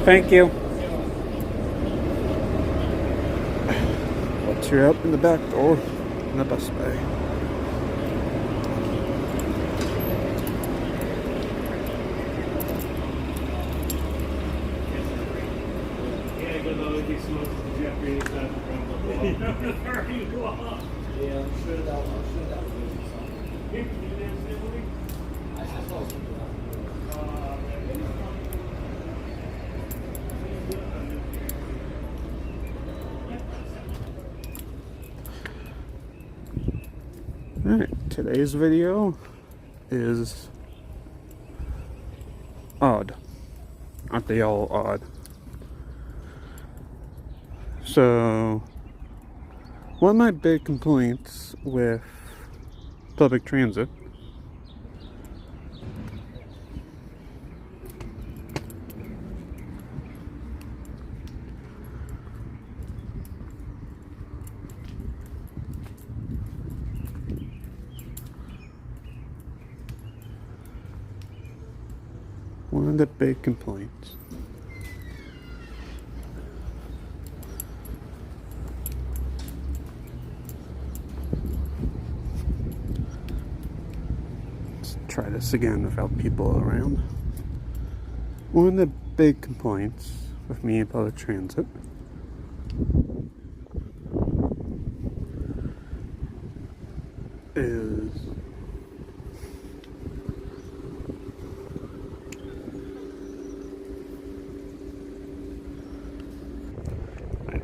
Thank you. Let's hear up in the back door in the bus bay. Alright, today's video is odd. Aren't they all odd? So, one of my big complaints with public transit one of the big complaints let's try this again without people around. One of the big complaints with me in public transit is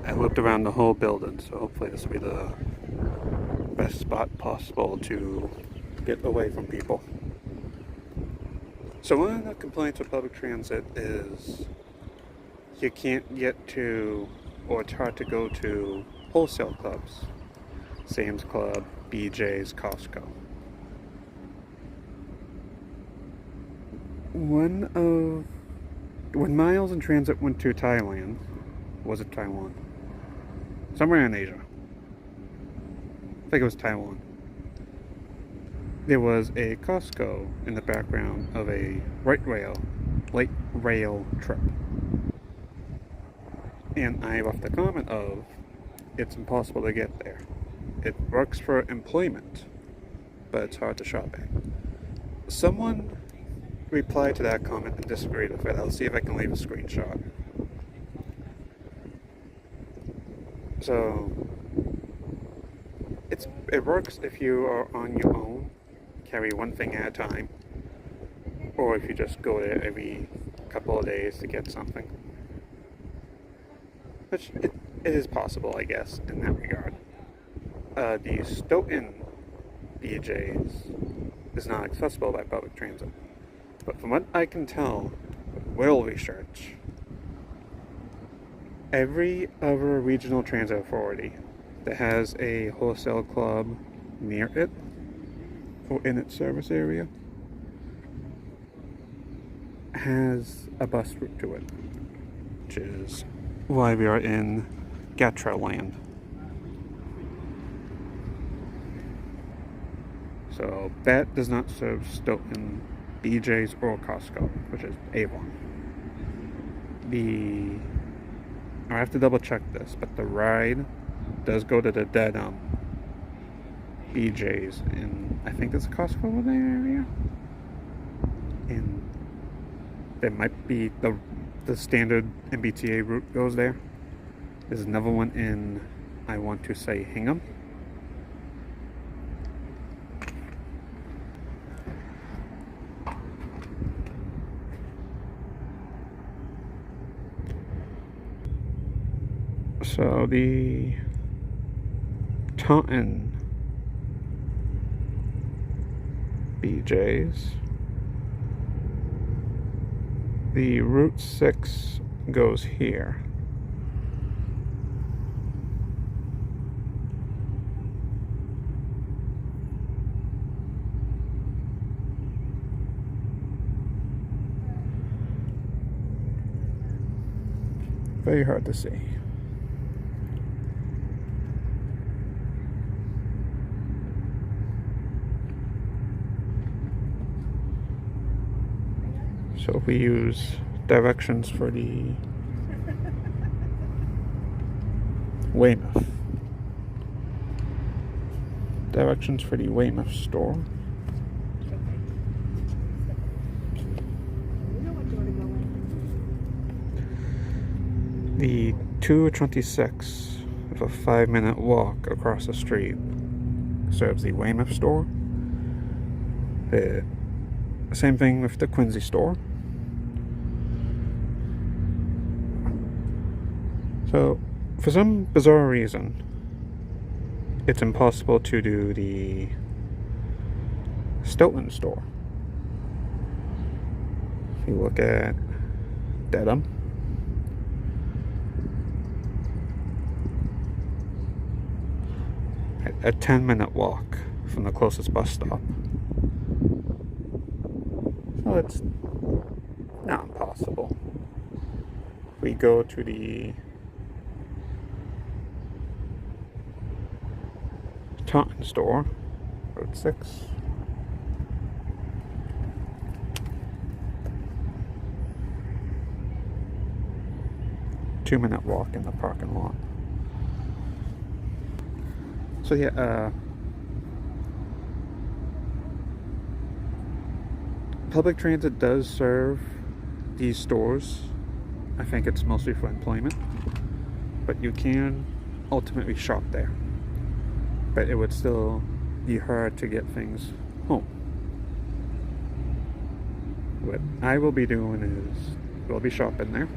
I looked around the whole building, so hopefully this will be the best spot possible to get away from people. So one of the complaints with public transit is you can't get to, or it's hard to go to, wholesale clubs. Sam's Club, BJ's, Costco. When Miles in Transit went to Thailand, was it Taiwan? Somewhere in Asia. I think it was Taiwan. There was a Costco in the background of a light rail trip. And I left a comment of, it's impossible to get there. It works for employment, but it's hard to shop at. Someone replied to that comment and disagreed with it. I'll see if I can leave a screenshot. So, it works if you are on your own, carry one thing at a time, or if you just go there every couple of days to get something. Which, it is possible, I guess, in that regard. The Stoughton BJ's is not accessible by public transit. But from what I can tell, with Will research, every other regional transit authority that has a wholesale club near it or in its service area has a bus route to it, which is why we are in Gatra land. So that does not serve Stoughton, BJ's, or Costco, which is Avon. I have to double check this, but the ride does go to the dead BJ's in, I think it's Costco in the area. And there might be the standard MBTA route goes there. There's another one in, I want to say, Hingham. So the Taunton BJ's, the Route 6 goes here. Very hard to see. So if we use directions for the Weymouth. Directions for the Weymouth store. The 226, with a 5-minute walk across the street, serves the Weymouth store. The same thing with the Quincy store. So, for some bizarre reason, it's impossible to do the Stoughton store. If you look at Dedham, a 10-minute walk from the closest bus stop. So it's not impossible. We go to the Taunton store, Road 6. Two-minute walk in the parking lot. So yeah, public transit does serve these stores. I think it's mostly for employment, but you can ultimately shop there. But it would still be hard to get things home. What I will be doing is, we'll be shopping there,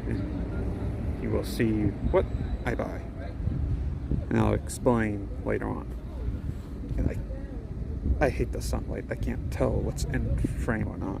and you will see what I buy. And I'll explain later on. And I hate the sunlight. I can't tell what's in frame or not.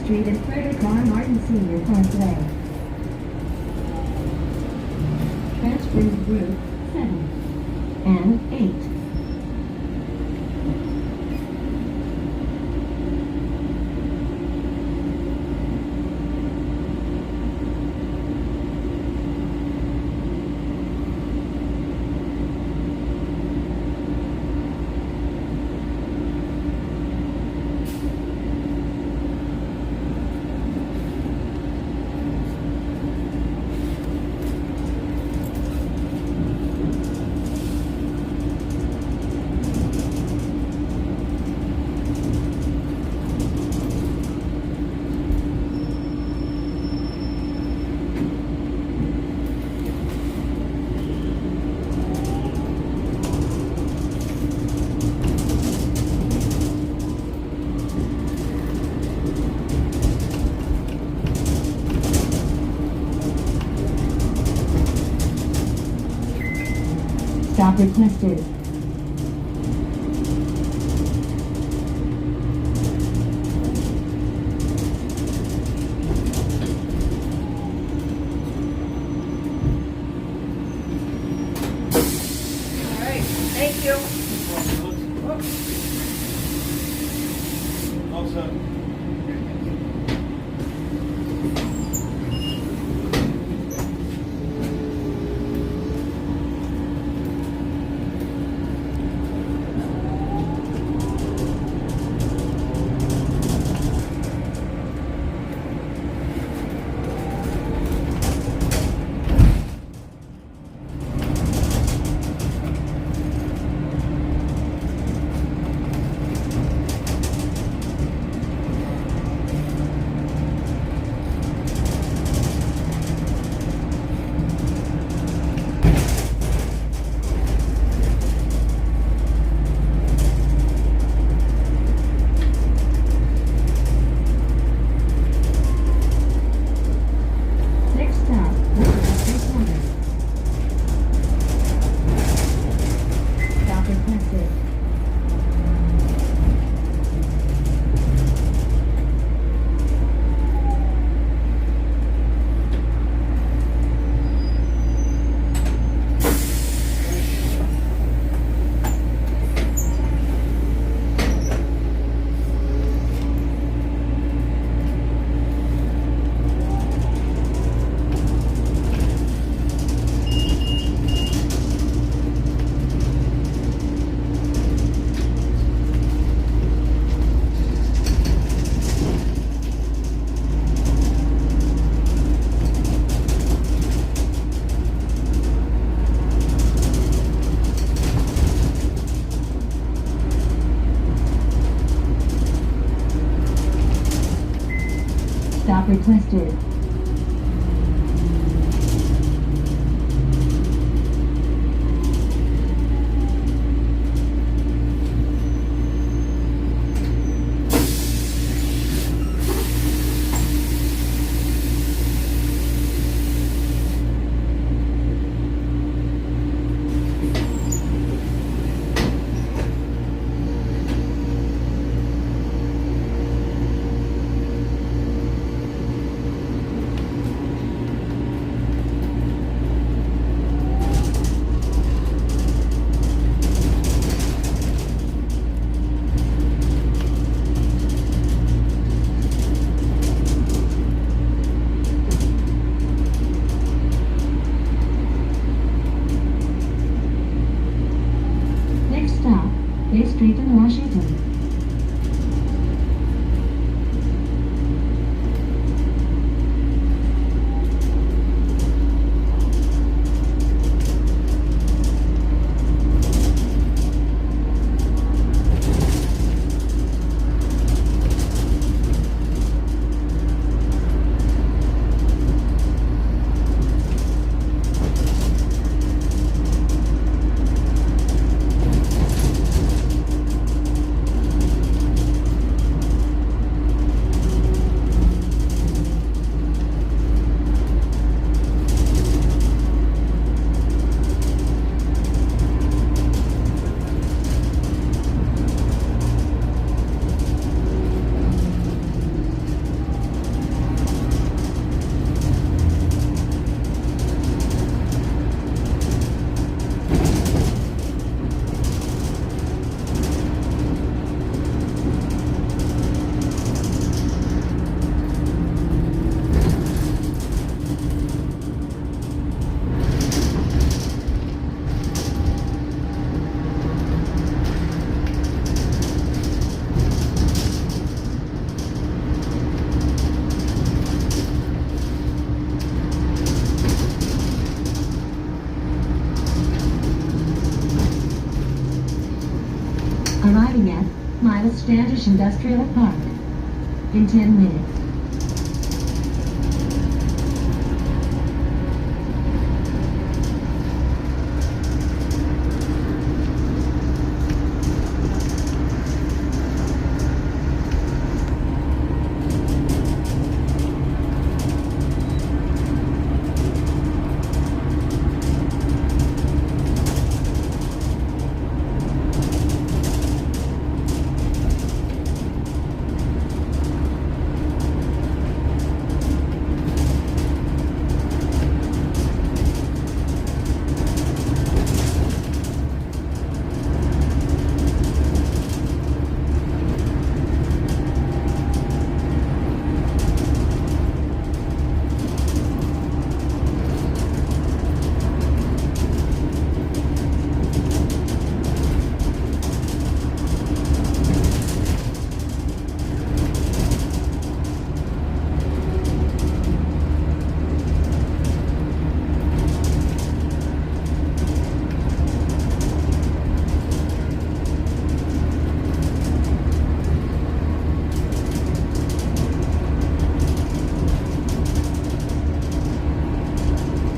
Street and Frederick R. Martin Sr. Parkway. Through Route 7 and 8. Stop requested. Alright, thank you. Next stop, Wholesale Corner. Stop requested. Stop requested. Miles Standish Industrial Park. In 10 minutes.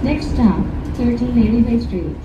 Next stop, 1380 Bay Street.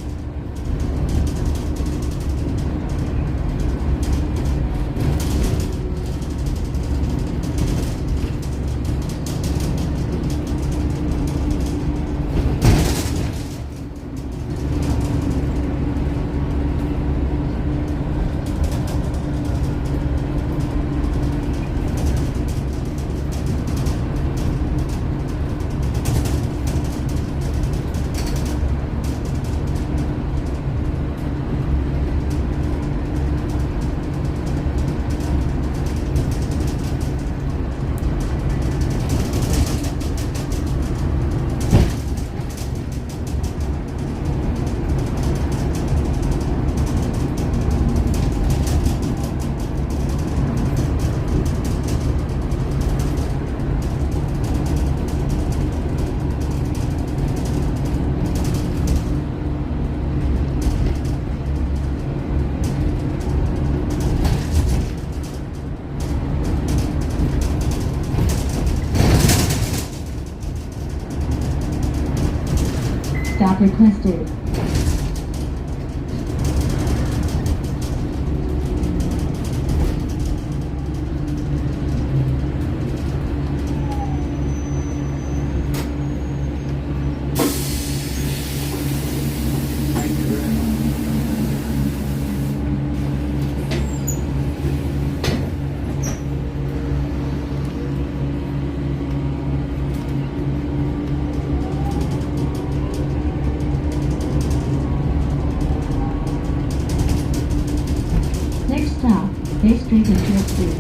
Stop requested. Next stop, Bay Street and Church Street.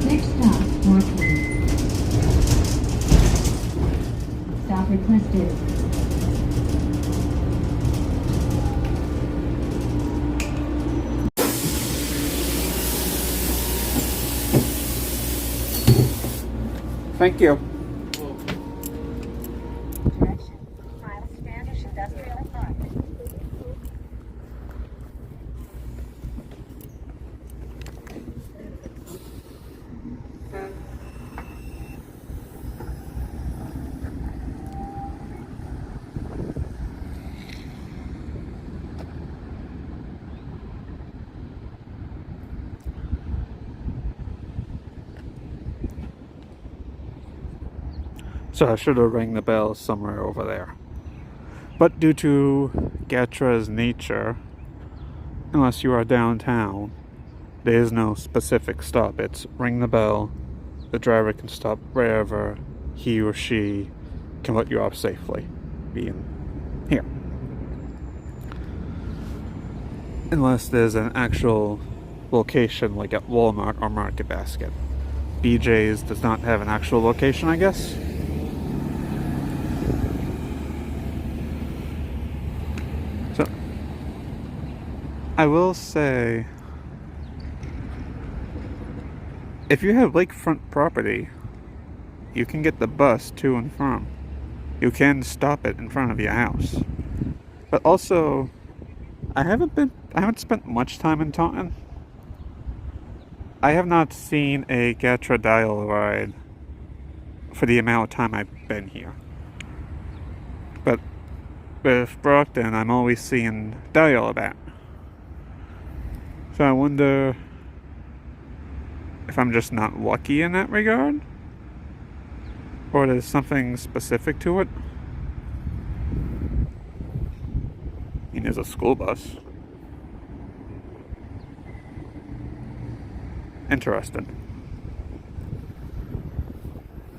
Next stop, Northwood. Stop requested. Thank you. Direction, Miles Standish Industrial Park. So I should have rang the bell somewhere over there. But due to Gatra's nature, unless you are downtown, there is no specific stop. It's ring the bell, the driver can stop wherever he or she can let you off safely, being here. Unless there's an actual location like at Walmart or Market Basket. BJ's does not have an actual location, I guess. So, I will say, if you have lakefront property, you can get the bus to and from. You can stop it in front of your house. But also, I haven't spent much time in Taunton. I have not seen a Gatra dial ride for the amount of time I've been here. But with Brockton, I'm always seeing dial about. So I wonder if I'm just not lucky in that regard, or there's something specific to it. I mean, there's a school bus. Interesting.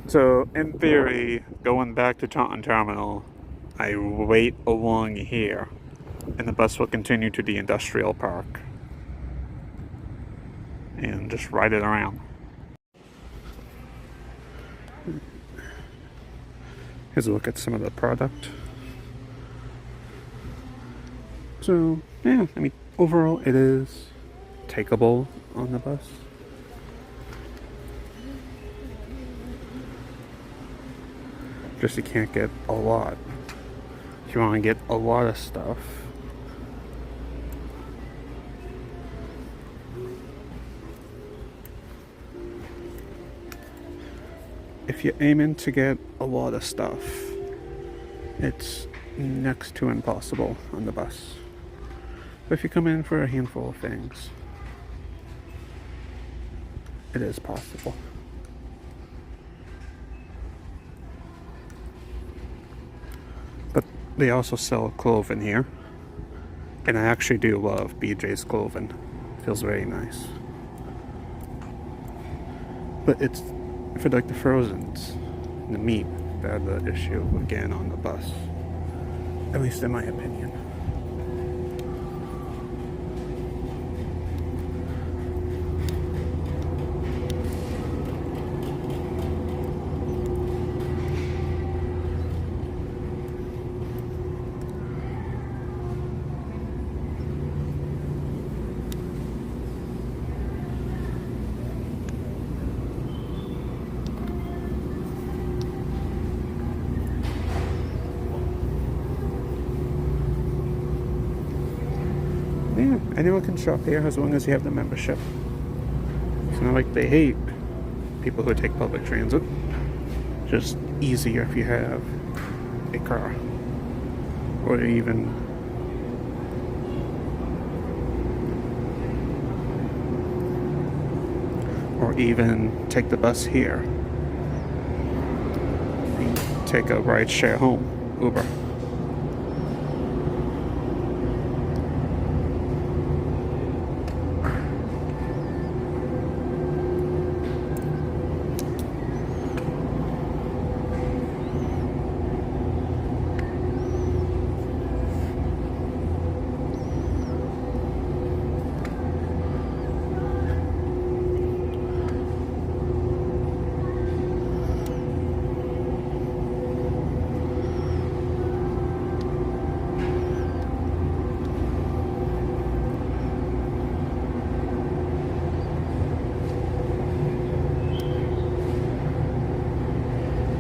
So, in theory, going back to Taunton Terminal, I wait along here, and the bus will continue to the industrial park, and just ride it around. Here's a look at some of the product. So, yeah, I mean, overall, it is takeable on the bus. Just you can't get a lot. If you want to get a lot of stuff, if you're aiming to get a lot of stuff, it's next to impossible on the bus. But if you come in for a handful of things, it is possible. But they also sell clothing here, and I actually do love BJ's clothing. Feels very nice. But it's for like the frozens, the meat, that are the issue again on the bus. At least in my opinion. Yeah, anyone can shop here as long as you have the membership. It's not like they hate people who take public transit. Just easier if you have a car. Or even take the bus here. And take a ride share home, Uber.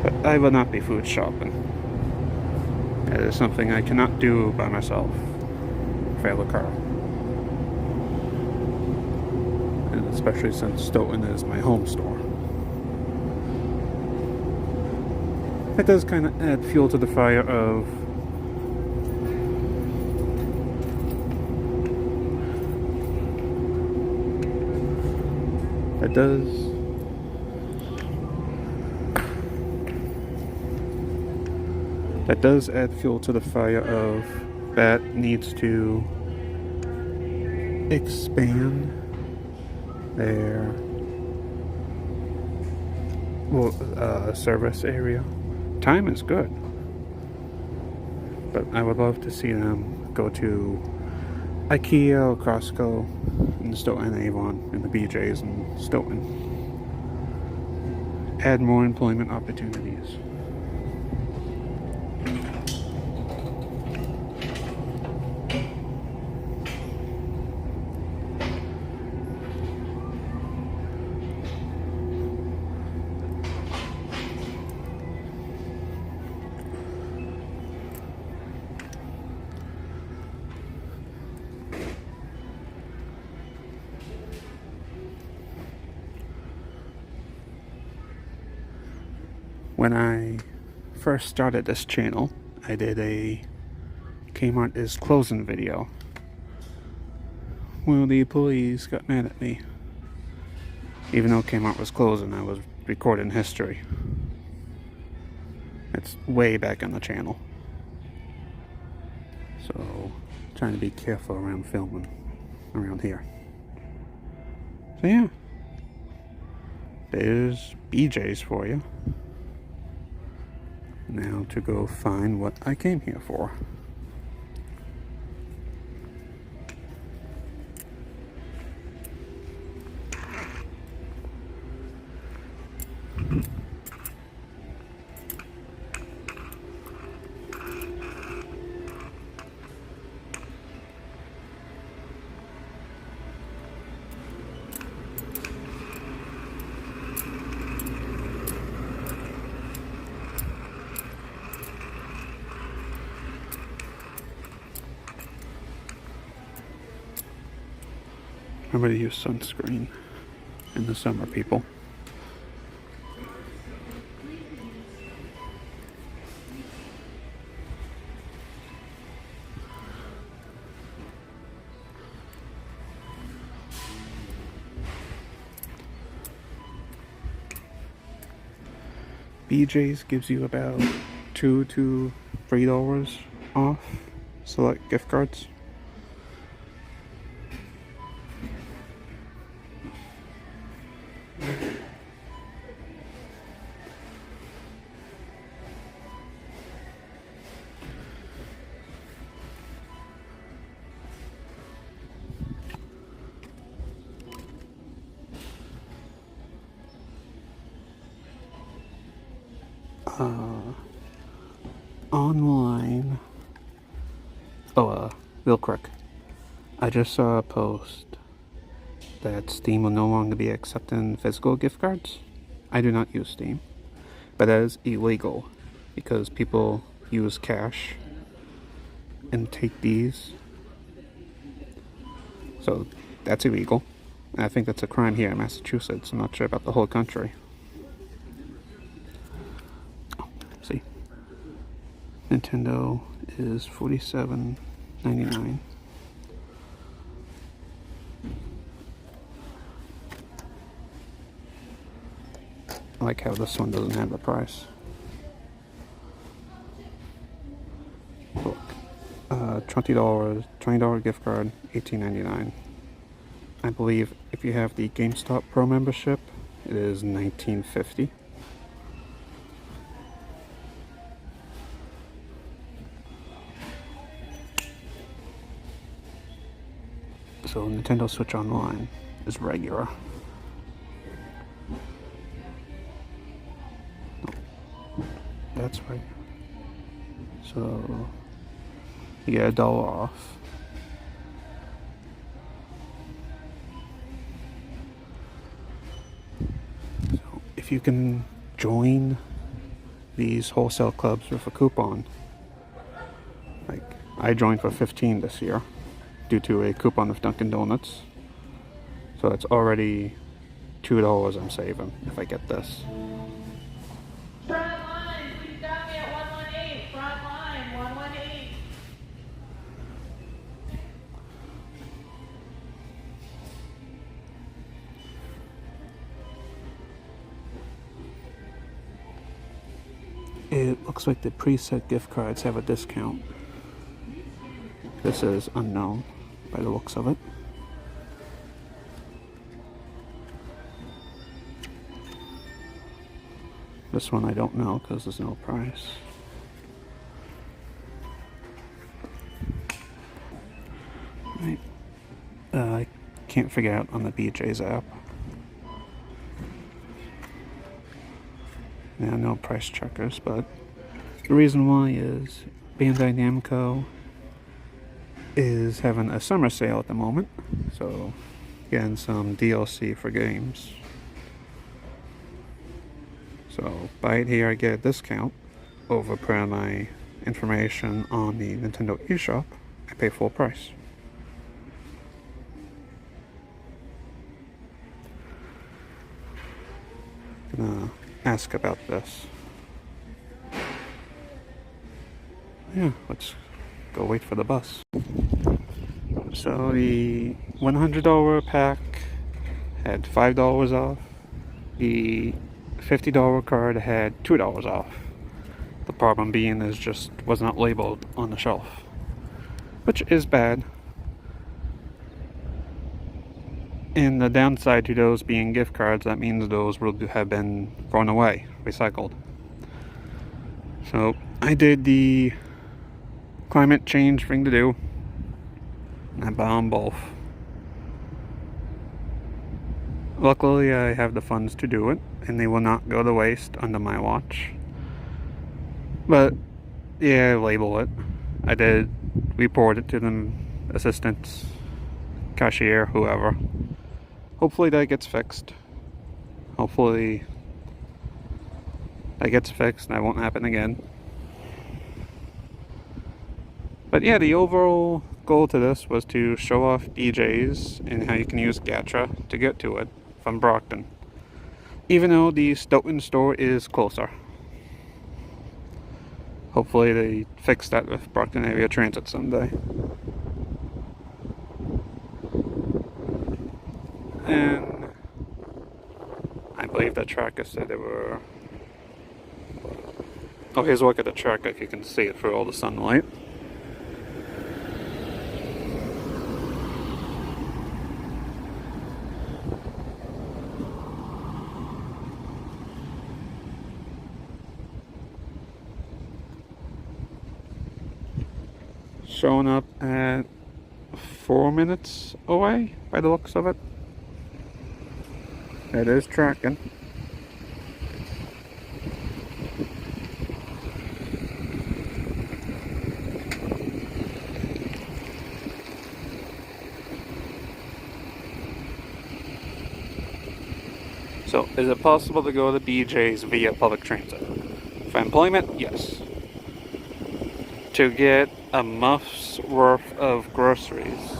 But I will not be food shopping. That is something I cannot do by myself if I have a car. And especially since Stoughton is my home store. It does kind of add fuel to the fire of it does That does add fuel to the fire of that needs to expand their service area. Time is good, but I would love to see them go to IKEA or Costco in Stoughton and Avon and the BJ's in Stoughton. Add more employment opportunities. When I first started this channel, I did a Kmart is closing video. Well, the employees got mad at me. Even though Kmart was closing, I was recording history. It's way back on the channel. So, trying to be careful around filming around here. So yeah, there's BJ's for you. Now to go find what I came here for. Remember to use sunscreen in the summer, people. BJ's gives you about $2 to $3 off select gift cards. Online. Real quick. I just saw a post that Steam will no longer be accepting physical gift cards. I do not use Steam, but that is illegal because people use cash and take these. So that's illegal. And I think that's a crime here in Massachusetts. I'm not sure about the whole country. See, Nintendo is $47.99. I like how this one doesn't have the price. Look, $20 gift card, $18.99. I believe if you have the GameStop Pro membership, it is $19.50. So Nintendo Switch Online is regular. That's right. So you get $1 off. So if you can join these wholesale clubs with a coupon, like I joined for 15 this year due to a coupon of Dunkin' Donuts. So it's already $2 I'm saving if I get this. Front line, please stop me at 118. Front line, 118. It looks like the preset gift cards have a discount. This is unknown by the looks of it. This one I don't know because there's no price. Right. I can't figure out on the BJ's app. Yeah, no price checkers, but the reason why is Bandai Namco is having a summer sale at the moment, so getting some DLC for games. So buy it here, I get a discount over per my information on the Nintendo eShop. I pay full price. Gonna ask about this. Yeah, let's go wait for the bus. So the $100 pack had $5 off. The $50 card had $2 off. The problem being is just was not labeled on the shelf, which is bad. And the downside to those being gift cards, that means those will have been thrown away, recycled. So I did the climate change thing to do. I bought them both. Luckily, I have the funds to do it, and they will not go to waste under my watch. But yeah, label it. I did report it to the assistants, cashier, whoever. Hopefully that gets fixed. Hopefully that gets fixed and that won't happen again. But yeah, the overall goal to this was to show off BJ's and how you can use Gacha to get to it from Brockton. Even though the Stoughton store is closer. Hopefully they fix that with Brockton Area Transit someday. And I believe that tracker said there were... Oh, here's a look at the track if you can see it through all the sunlight. Showing up at 4 minutes away by the looks of it. It is tracking. So, is it possible to go to BJ's via public transit? For employment, yes. To get a month's worth of groceries,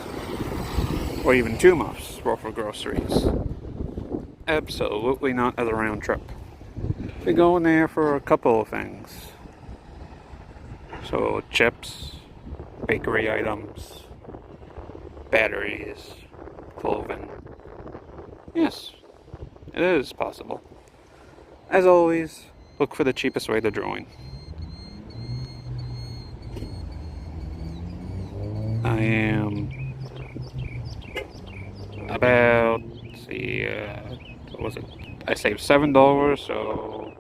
or even 2 months worth of groceries, absolutely not as a round trip. We go in there for a couple of things. So chips, bakery items, batteries, clothing. Yes, it is possible. As always, look for the cheapest way to join. I am about, let's see, what was it? I saved $7, so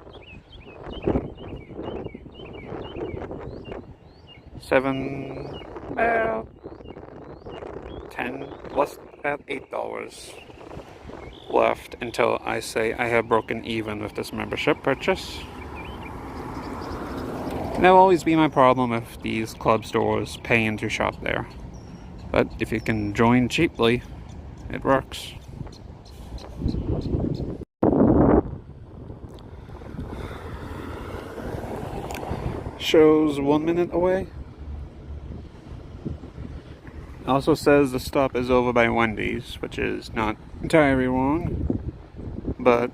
about 10, less about $8 left until I say I have broken even with this membership purchase. And that will always be my problem if these club stores pay to shop there. But if you can join cheaply, it works. Shows 1 minute away. Also says the stop is over by Wendy's, which is not entirely wrong. But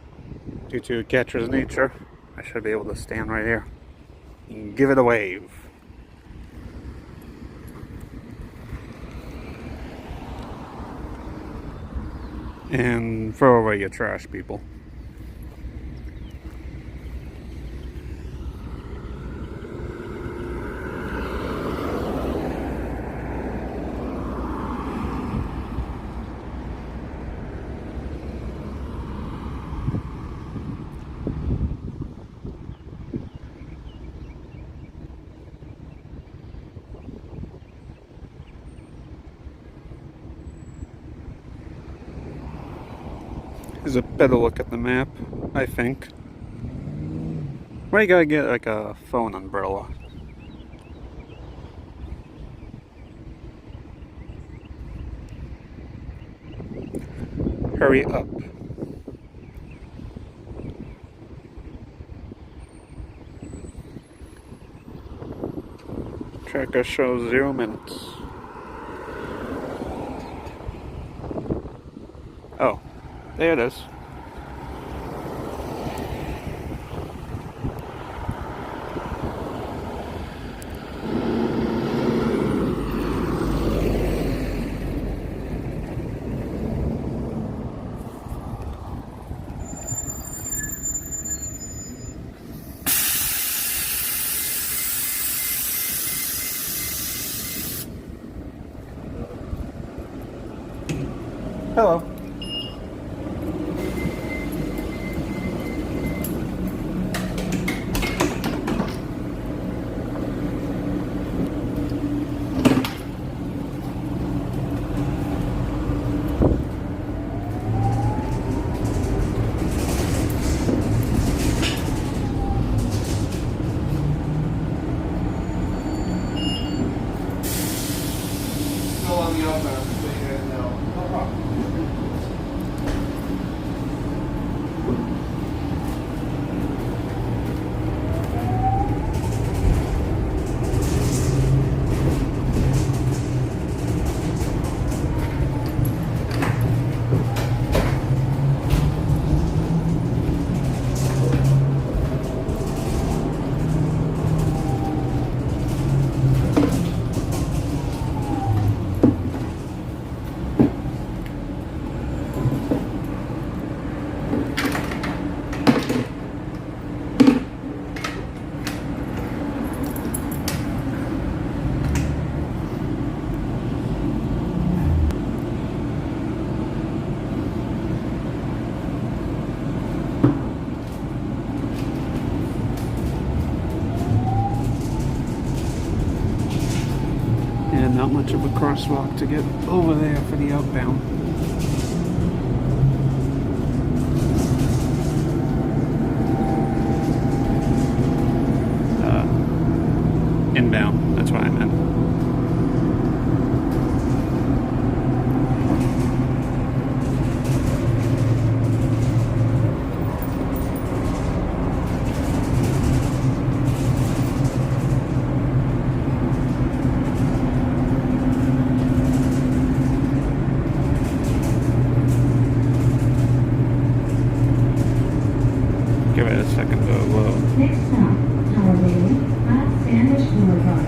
due to Gatra's nature, I should be able to stand right here and give it a wave. And throw away your trash, people. is a better look at the map, I think. Why you gotta get like a phone umbrella? Hurry up. Tracker shows 0 minutes. Oh, there it is. Hello. Still on the outbound, so you guys know. No problem. And not much of a crosswalk to get over there for the outbound. Inbound, that's what I meant. Give it a second to load. Next stop, Highway, at Spanish Boulevard.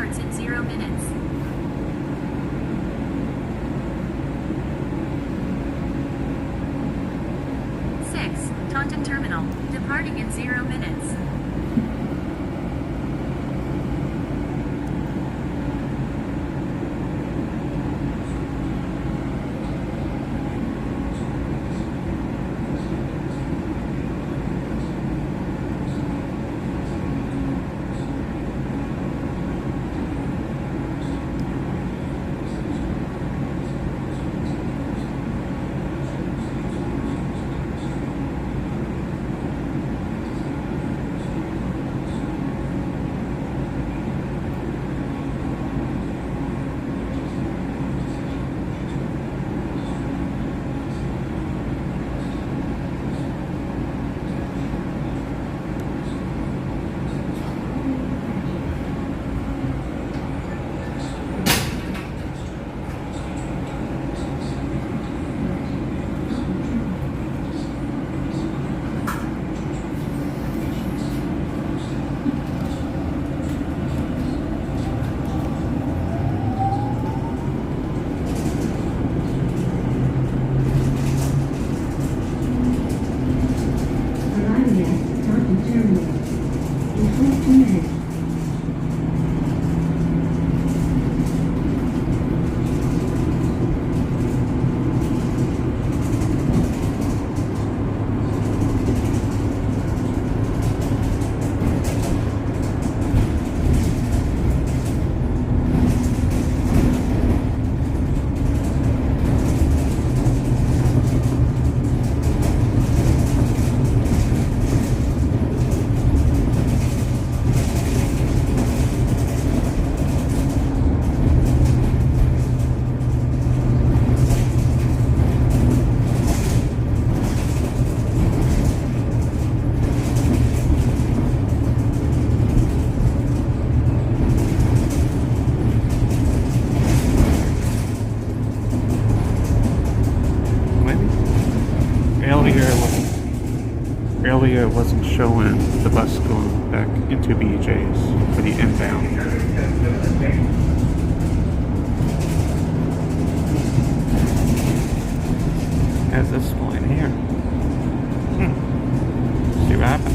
departs in 0 minutes. 6. Taunton Terminal, departing in 0 minutes. Arriving at Taunton Terminal in 22 minutes. Earlier it wasn't showing the bus going back into BJ's for the inbound. Has this line here. See what happens.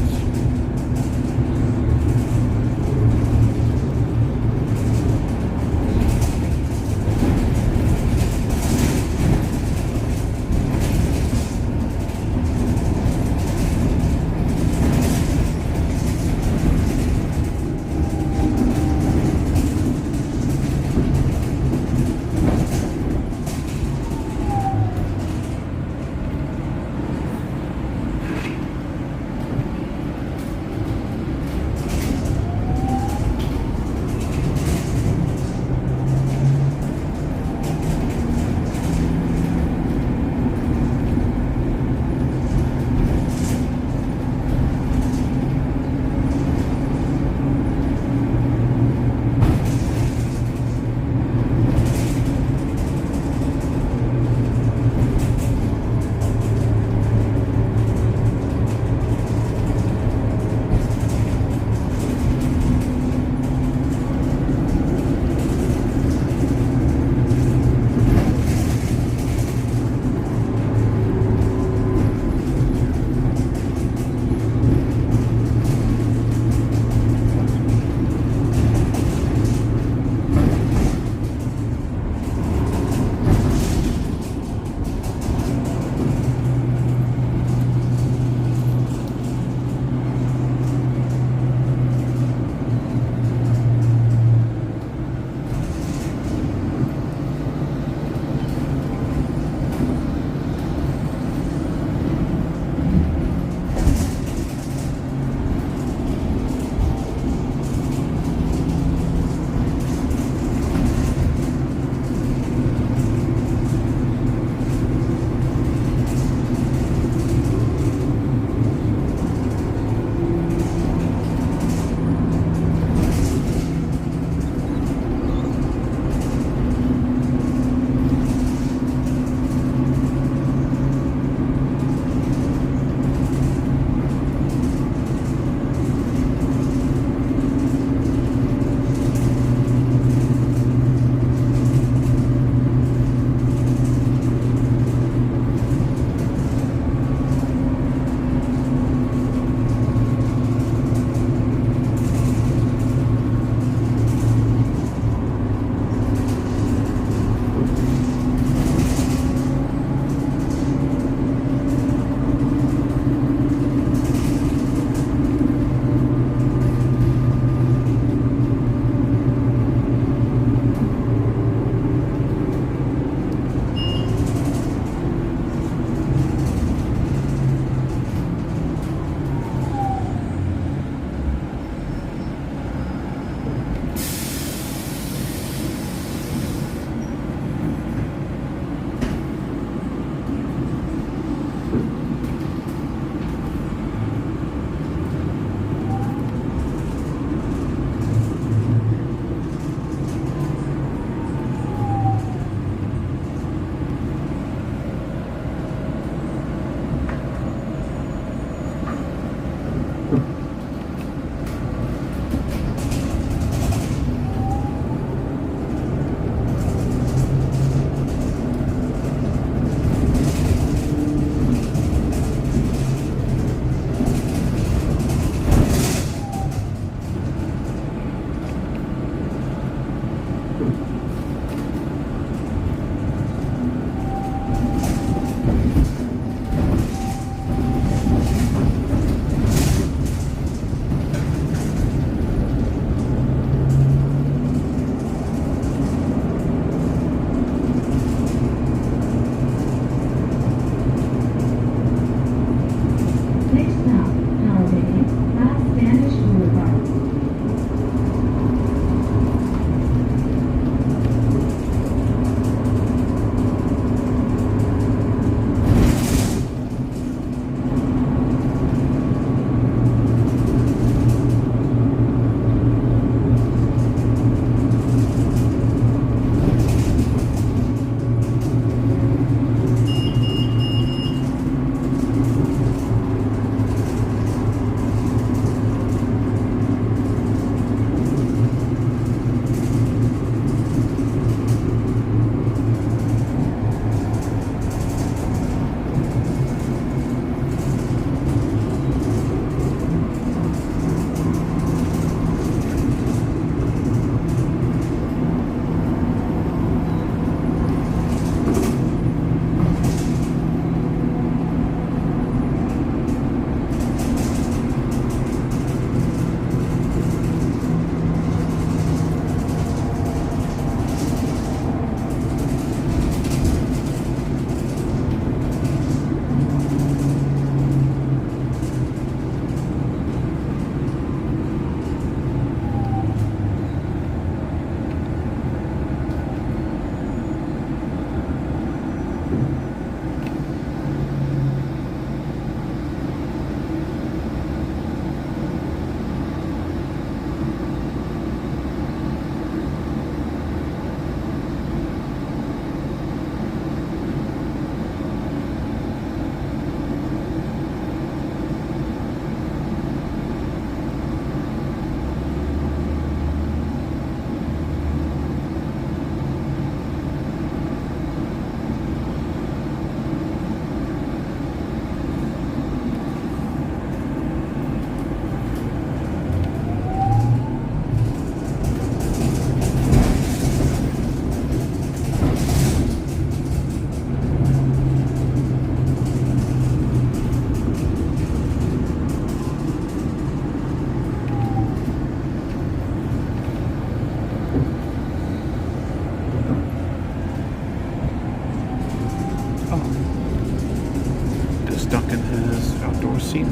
outdoor seating.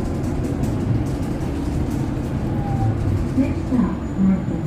Next stop, Northwood.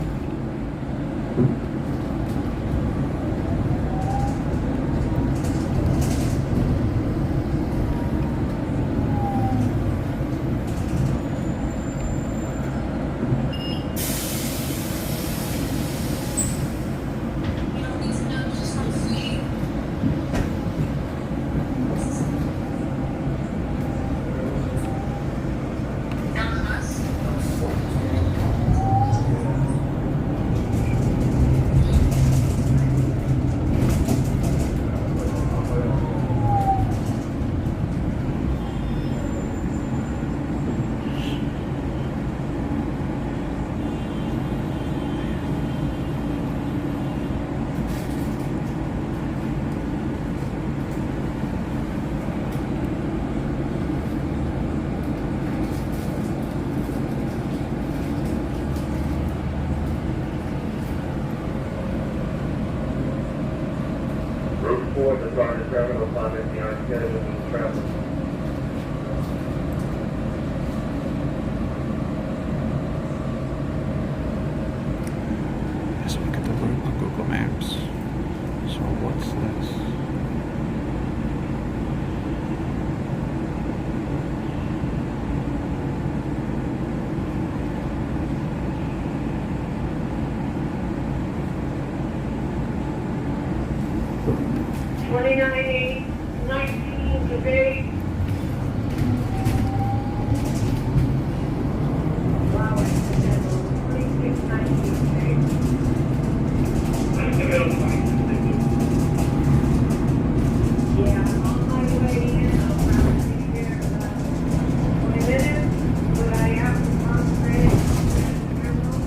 Route 4, the Garden Terminal, Climate, the Architect, and Travel. Let's look at the route on Google Maps. So what's this? Debate. Wow, it's 2619. Yeah, I'm on my way in. I'll probably be here in about 20 minutes. Would I have to concentrate on the terminal?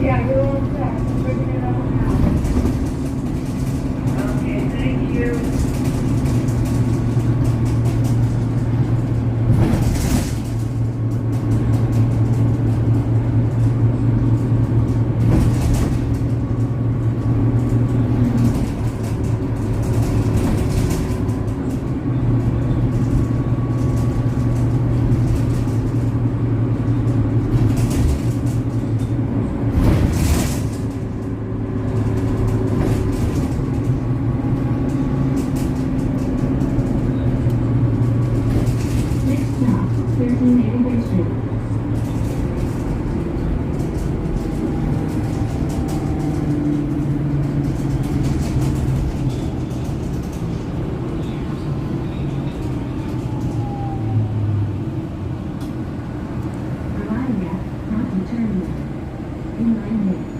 Yeah, you're all set. I'm bringing it all now. Okay, thank you. Next stop, 1380 Street. Arriving at Taunton Terminal. In 9 minutes.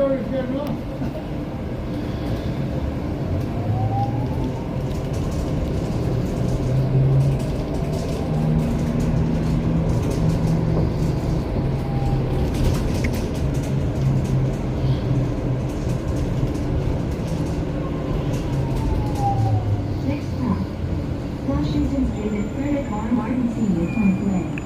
always getting lost. Next stop, Washington Street at Frederick R. Martin Sr. Parkway.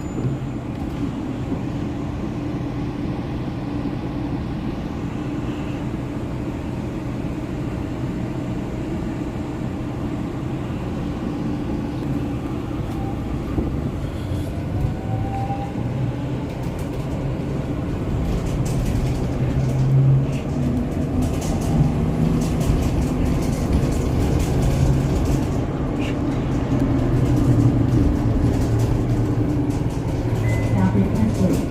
Stop at Westwood.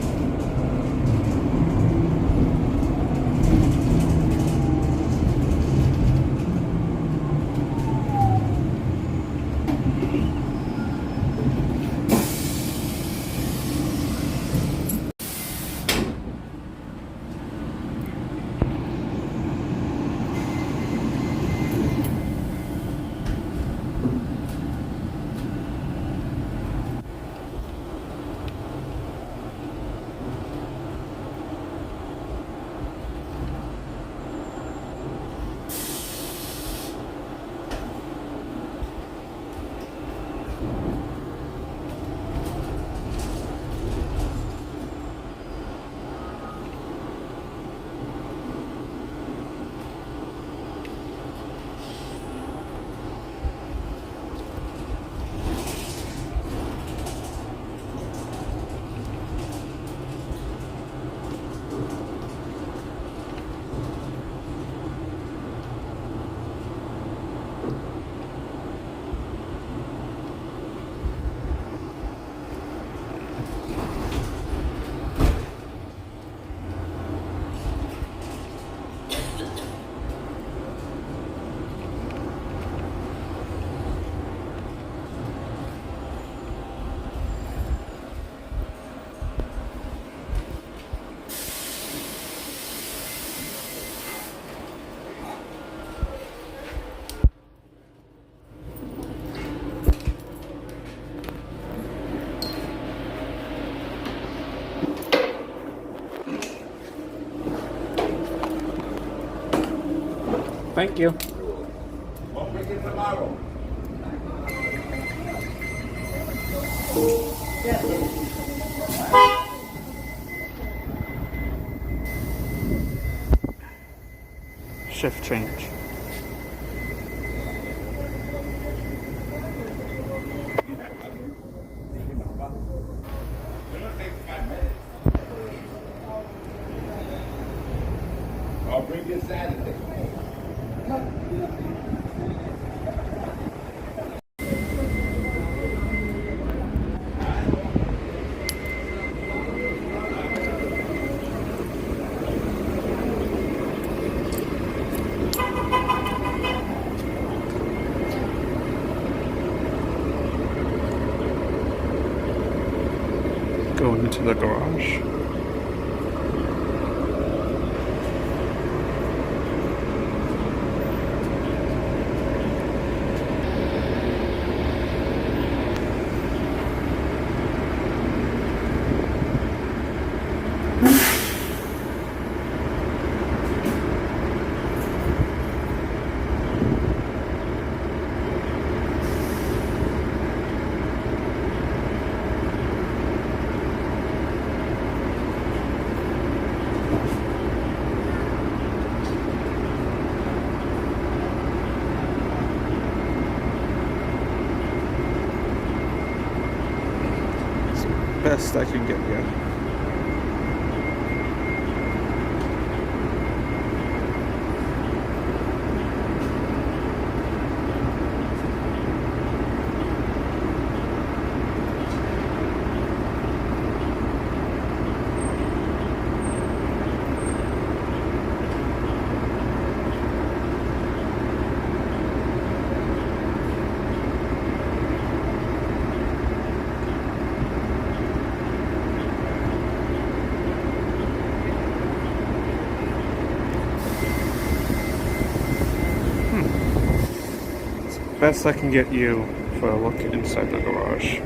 Thank you. I'll bring it tomorrow. Shift change. I'll bring it Saturday. Going into the garage. Best I can get you. best I can get you for a look inside the garage.